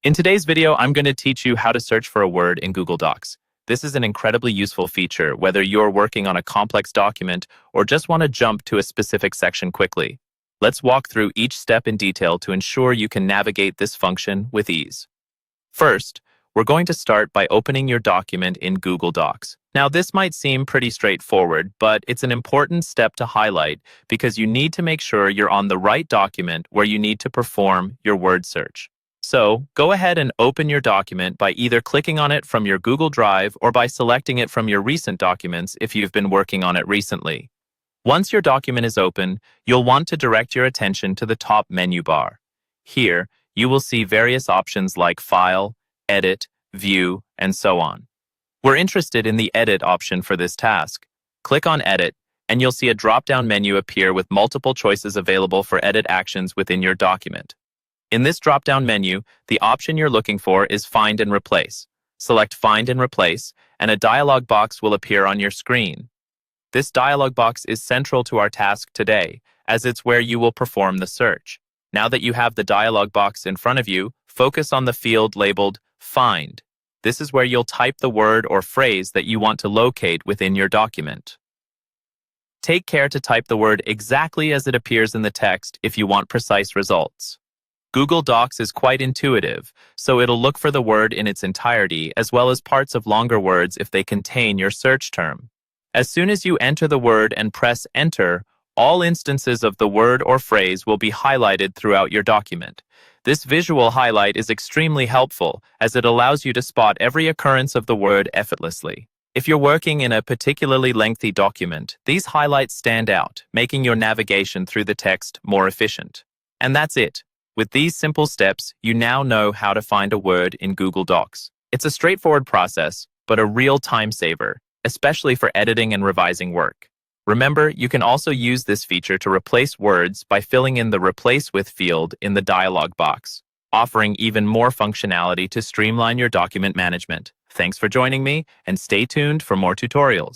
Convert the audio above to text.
In today's video, I'm going to teach you how to search for a word in Google Docs. This is an incredibly useful feature, whether you're working on a complex document or just want to jump to a specific section quickly. Let's walk through each step in detail to ensure you can navigate this function with ease. First, we're going to start by opening your document in Google Docs. Now, this might seem pretty straightforward, but it's an important step to highlight because you need to make sure you're on the right document where you need to perform your word search. So, go ahead and open your document by either clicking on it from your Google Drive or by selecting it from your recent documents if you've been working on it recently. Once your document is open, you'll want to direct your attention to the top menu bar. Here, you will see various options like File, Edit, View, and so on. We're interested in the Edit option for this task. Click on Edit, and you'll see a drop-down menu appear with multiple choices available for edit actions within your document. In this drop-down menu, the option you're looking for is Find and Replace. Select Find and Replace, and a dialog box will appear on your screen. This dialog box is central to our task today, as it's where you will perform the search. Now that you have the dialog box in front of you, focus on the field labeled Find. This is where you'll type the word or phrase that you want to locate within your document. Take care to type the word exactly as it appears in the text if you want precise results. Google Docs is quite intuitive, so it'll look for the word in its entirety as well as parts of longer words if they contain your search term. As soon as you enter the word and press Enter, all instances of the word or phrase will be highlighted throughout your document. This visual highlight is extremely helpful as it allows you to spot every occurrence of the word effortlessly. If you're working in a particularly lengthy document, these highlights stand out, making your navigation through the text more efficient. And that's it. With these simple steps, you now know how to find a word in Google Docs. It's a straightforward process, but a real time saver, especially for editing and revising work. Remember, you can also use this feature to replace words by filling in the Replace With field in the dialog box, offering even more functionality to streamline your document management. Thanks for joining me, and stay tuned for more tutorials.